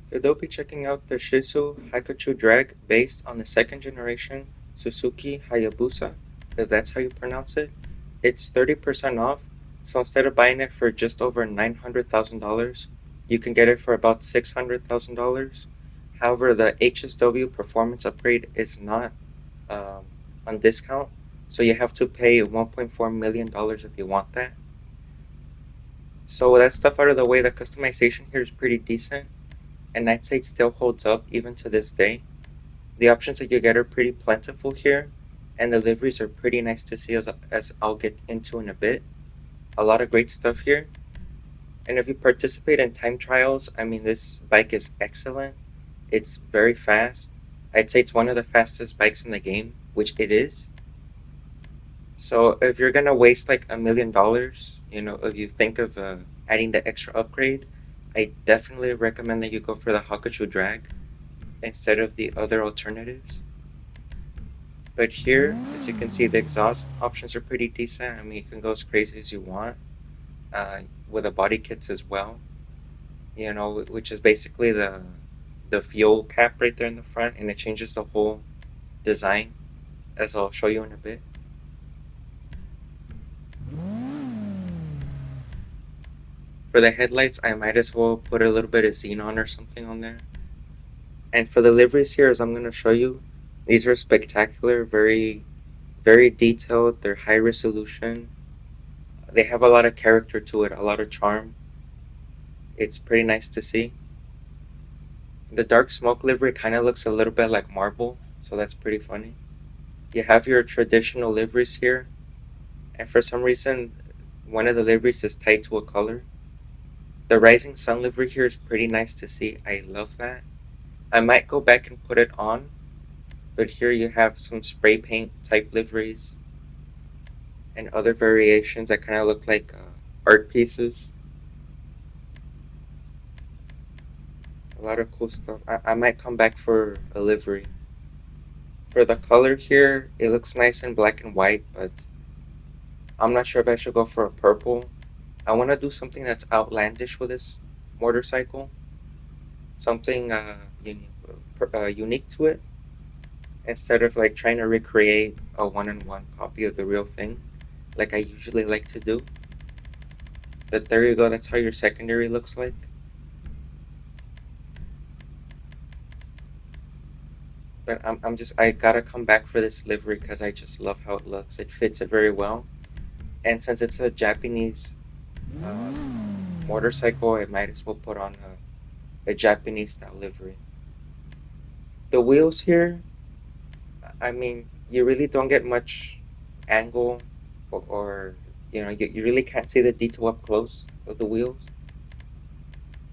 They'll be checking out the Shitzu Hakuchou Drag based on the second generation Suzuki Hayabusa, if that's how you pronounce it. It's 30% off, so instead of buying it for just over $900,000, you can get it for about $600,000. However, the HSW performance upgrade is not um, on discount, so you have to pay $1.4 million if you want that. So, with that stuff out of the way, the customization here is pretty decent, and I'd say it still holds up even to this day. The options that you get are pretty plentiful here, and the liveries are pretty nice to see as I'll get into in a bit. A lot of great stuff here. And if you participate in time trials, I mean, this bike is excellent. It's very fast. I'd say it's one of the fastest bikes in the game, which it is. So if you're gonna waste like $1 million, if you think of adding the extra upgrade, I definitely recommend that you go for the Hakuchou Drag instead of the other alternatives. But here, as you can see, the exhaust options are pretty decent. I mean, you can go as crazy as you want uh, with the body kits as well. Which is basically the fuel cap right there in the front, and it changes the whole design, as I'll show you in a bit. For the headlights, I might as well put a little bit of xenon or something on there. And for the liveries here, as I'm going to show you, these are spectacular, very, very detailed. They're high resolution. They have a lot of character to it, a lot of charm. It's pretty nice to see. The dark smoke livery kind of looks a little bit like marble, so that's pretty funny. You have your traditional liveries here, and for some reason, one of the liveries is tied to a color. The rising sun livery here is pretty nice to see. I love that. I might go back and put it on, but here you have some spray paint type liveries and other variations that kind of look like art pieces. A lot of cool stuff. I might come back for a livery. For the color here, it looks nice in black and white, but I'm not sure if I should go for a purple. I want to do something that's outlandish with this motorcycle, something unique to it, instead of like trying to recreate a one-on-one copy of the real thing, like I usually like to do. But there you go. That's how your secondary looks like. But I gotta come back for this livery because I just love how it looks. It fits it very well, and since it's a Japanese uh, motorcycle, I might as well put on a Japanese style livery. The wheels here, I mean, you really don't get much angle, or you really can't see the detail up close of the wheels.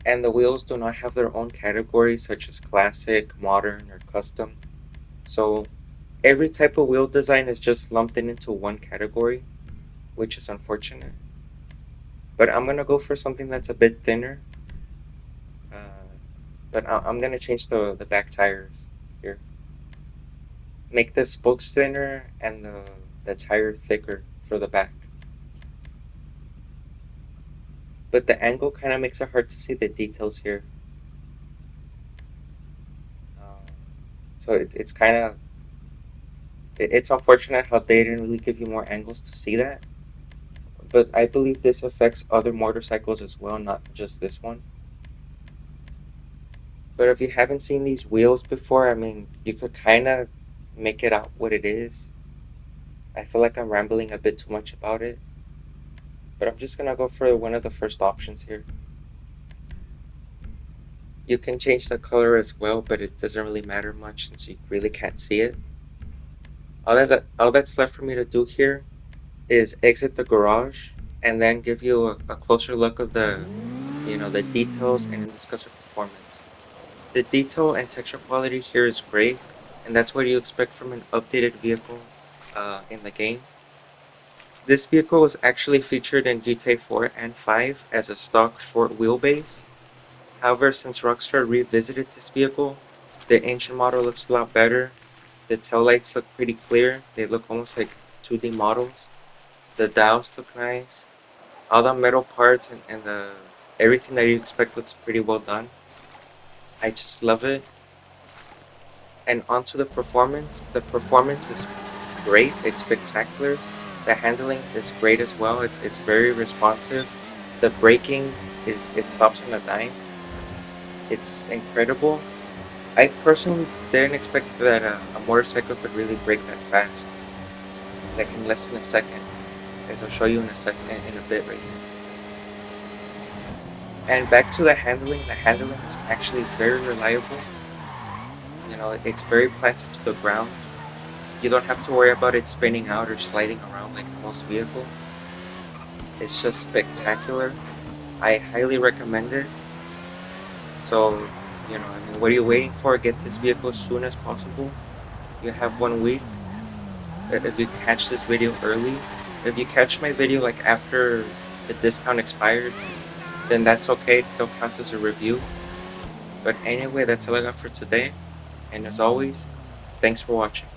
And the wheels do not have their own categories such as classic, modern, or custom. So every type of wheel design is just lumped into one category, which is unfortunate. But I'm gonna go for something that's a bit thinner. Uh, but I'm gonna change the back tires here. Make the spokes thinner and the tire thicker for the back. But the angle kind of makes it hard to see the details here. Um, so it's kind of it's unfortunate how they didn't really give you more angles to see that. But I believe this affects other motorcycles as well, not just this one. But if you haven't seen these wheels before, I mean, you could kind of make it out what it is. I feel like I'm rambling a bit too much about it, but I'm just gonna go for one of the first options here. You can change the color as well, but it doesn't really matter much since you really can't see it. All that's left for me to do here is exit the garage and then give you a closer look of the details and then discuss the performance. The detail and texture quality here is great, and that's what you expect from an updated vehicle in the game. This vehicle was actually featured in GTA 4 and 5 as a stock short wheelbase. However, since Rockstar revisited this vehicle, the engine model looks a lot better. The taillights look pretty clear. They look almost like 2D models. The dials look nice. All the metal parts and the everything that you expect looks pretty well done. I just love it. And onto the performance. The performance is great. It's spectacular. The handling is great as well. It's very responsive. The braking it stops on a dime. It's incredible. I personally didn't expect that a motorcycle could really brake that fast, like in less than a second, as I'll show you in a second, in a bit right here. And back to the handling. The handling is actually very reliable. You know, it's very planted to the ground. You don't have to worry about it spinning out or sliding around like most vehicles. It's just spectacular. I highly recommend it. So, I mean, what are you waiting for? Get this vehicle as soon as possible. You have 1 week. If you catch this video early, if you catch my video like after the discount expired, then that's okay. It still counts as a review. But anyway, that's all I got for today. And as always, thanks for watching.